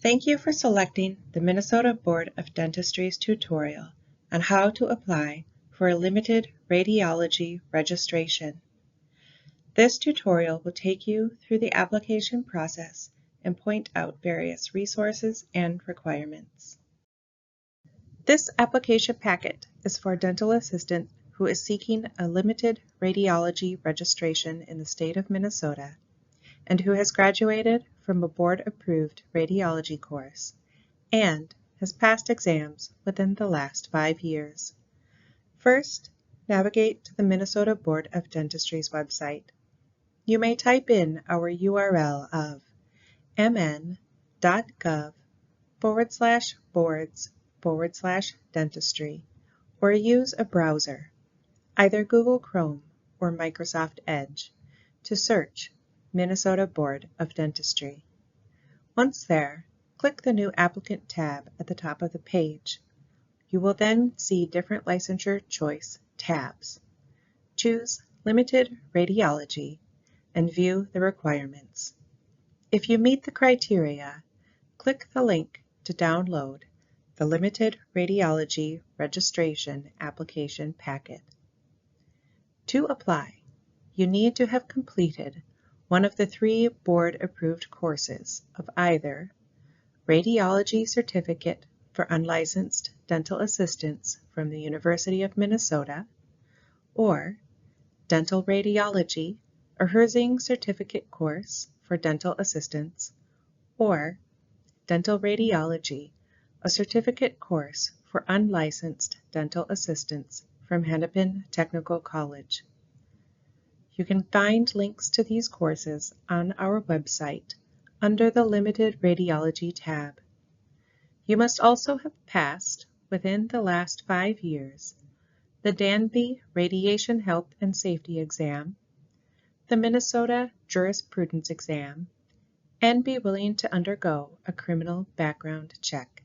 Thank you for selecting the Minnesota Board of Dentistry's tutorial on how to apply for a limited radiology registration. This tutorial will take you through the application process and point out various resources and requirements. This application packet is for a dental assistant who is seeking a limited radiology registration in the state of Minnesota and who has graduated from a board-approved radiology course and has passed exams within the last 5 years. First, navigate to the Minnesota Board of Dentistry's website. You may type in our URL of mn.gov/boards/dentistry or use a browser, either Google Chrome or Microsoft Edge, to search Minnesota Board of Dentistry. Once there, click the New Applicant tab at the top of the page. You will then see different licensure choice tabs. Choose Limited Radiology and view the requirements. If you meet the criteria, click the link to download the Limited Radiology Registration Application Packet. To apply, you need to have completed one of the 3 board-approved courses of either Radiology Certificate for Unlicensed Dental Assistants from the University of Minnesota, or Dental Radiology, a Herzing Certificate course for dental assistants, or Dental Radiology, a certificate course for unlicensed dental assistants from Hennepin Technical College. You can find links to these courses on our website under the Limited Radiology tab. You must also have passed, within the last 5 years, the Danby Radiation Health and Safety Exam, the Minnesota Jurisprudence Exam, and be willing to undergo a criminal background check.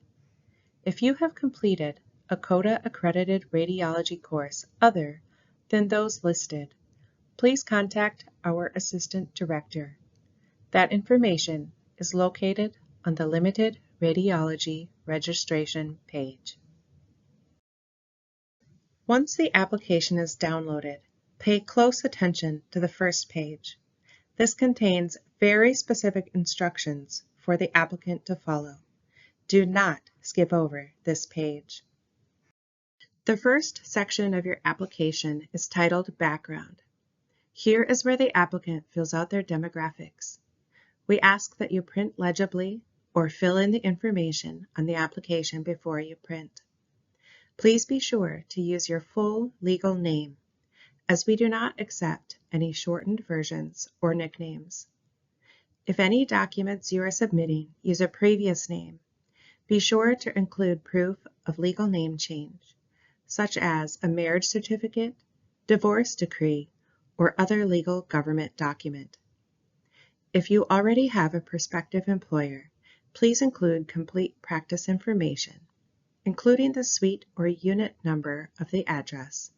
If you have completed a CODA-accredited radiology course other than those listed, please contact our Assistant Director. That information is located on the Limited Radiology Registration page. Once the application is downloaded, pay close attention to the first page. This contains very specific instructions for the applicant to follow. Do not skip over this page. The first section of your application is titled Background. Here is where the applicant fills out their demographics. We ask that you print legibly or fill in the information on the application before you print. Please be sure to use your full legal name, as we do not accept any shortened versions or nicknames. If any documents you are submitting use a previous name, be sure to include proof of legal name change, such as a marriage certificate, divorce decree, or other legal government document. If you already have a prospective employer, please include complete practice information, including the suite or unit number of the address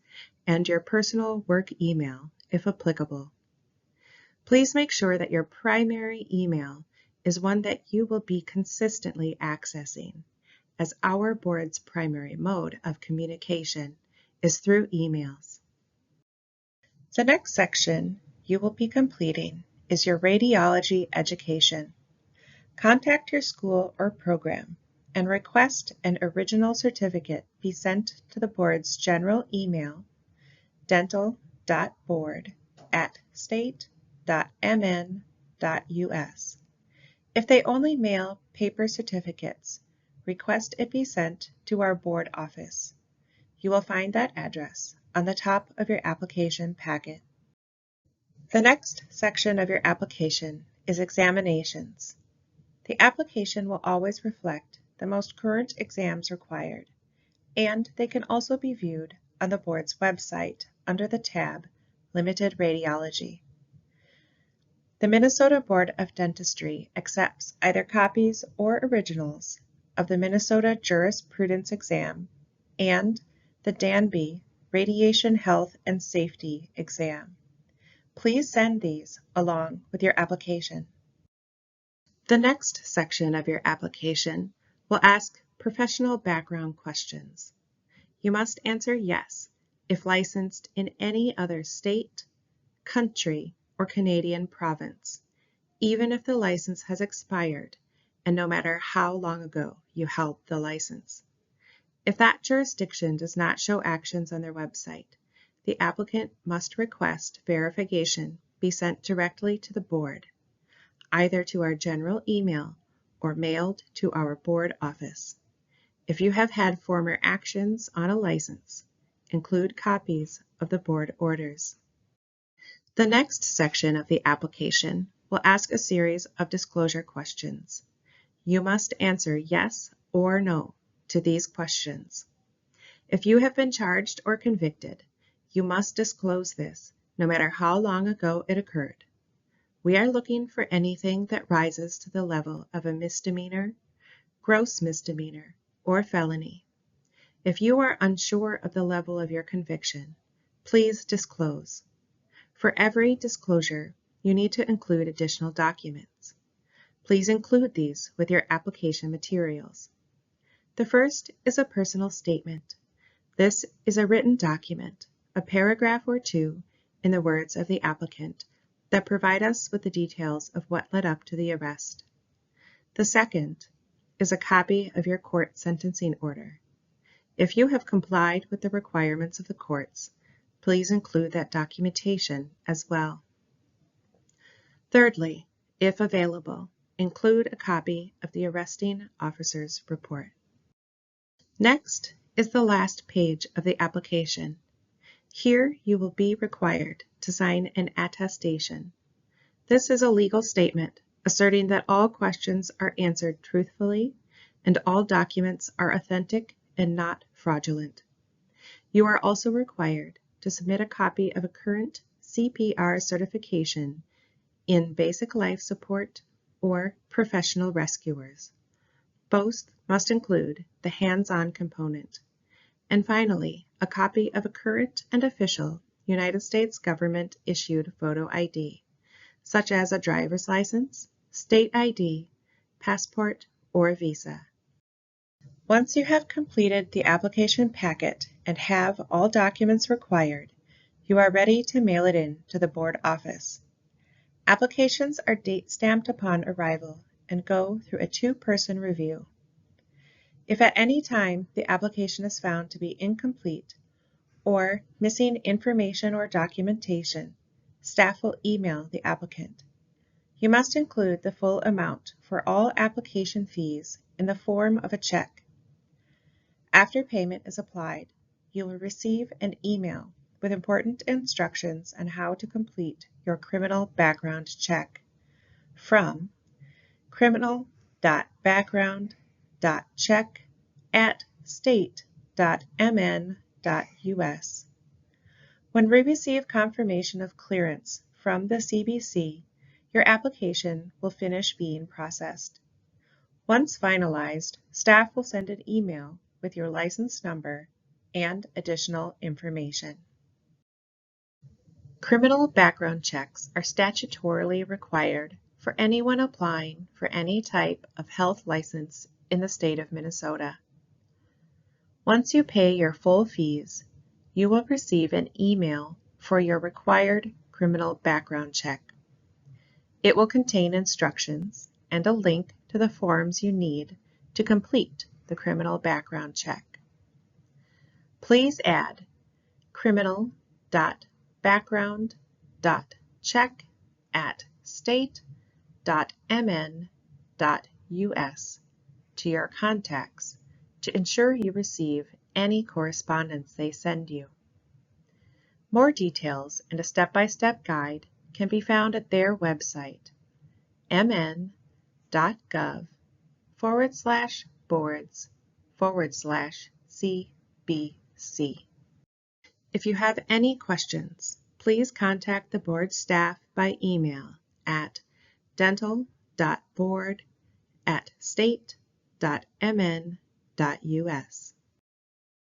and your personal work email, if applicable. Please make sure that your primary email is one that you will be consistently accessing, as our board's primary mode of communication is through emails. The next section you will be completing is your radiology education. Contact your school or program and request an original certificate be sent to the board's general email, dental.board@state.mn.us. If they only mail paper certificates, request it be sent to our board office. You will find that address on the top of your application packet. The next section of your application is examinations. The application will always reflect the most current exams required, and they can also be viewed on the board's website under the tab Limited Radiology. The Minnesota Board of Dentistry accepts either copies or originals of the Minnesota Jurisprudence Exam and the Danby Radiation Health and Safety Exam. Please send these along with your application. The next section of your application will ask professional background questions. You must answer yes if licensed in any other state, country, or Canadian province, even if the license has expired and no matter how long ago you held the license. If that jurisdiction does not show actions on their website, the applicant must request verification be sent directly to the board, either to our general email or mailed to our board office. If you have had former actions on a license, include copies of the board orders. The next section of the application will ask a series of disclosure questions. You must answer yes or no to these questions. If you have been charged or convicted, you must disclose this no matter how long ago it occurred. We are looking for anything that rises to the level of a misdemeanor, gross misdemeanor, or felony. If you are unsure of the level of your conviction, please disclose. For every disclosure, you need to include additional documents. Please include these with your application materials. The first is a personal statement. This is a written document, a paragraph or two in the words of the applicant, that provide us with the details of what led up to the arrest. The second is a copy of your court sentencing order. If you have complied with the requirements of the courts, please include that documentation as well. Thirdly, if available, include a copy of the arresting officer's report. Next is the last page of the application. Here you will be required to sign an attestation. This is a legal statement asserting that all questions are answered truthfully and all documents are authentic and not fraudulent. You are also required to submit a copy of a current CPR certification in basic life support or professional rescuers. Both must include the hands-on component. And finally, a copy of a current and official United States government issued photo ID, such as a driver's license, state ID, passport, or visa. Once you have completed the application packet and have all documents required, you are ready to mail it in to the board office. Applications are date stamped upon arrival and go through a two-person review. If at any time the application is found to be incomplete or missing information or documentation, staff will email the applicant. You must include the full amount for all application fees in the form of a check. After payment is applied, you will receive an email with important instructions on how to complete your criminal background check from criminal.background.check@state.mn.us. When we receive confirmation of clearance from the CBC, your application will finish being processed. Once finalized, staff will send an email with your license number and additional information. Criminal background checks are statutorily required for anyone applying for any type of health license in the state of Minnesota. Once you pay your full fees, you will receive an email for your required criminal background check. It will contain instructions and a link to the forms you need to complete the criminal background check. Please add criminal.background.check@state.mn.us to your contacts to ensure you receive any correspondence they send you. More details and a step-by-step guide can be found at their website, mn.gov/boards/CBC. If you have any questions, please contact the board staff by email at dental.board@state.mn.us.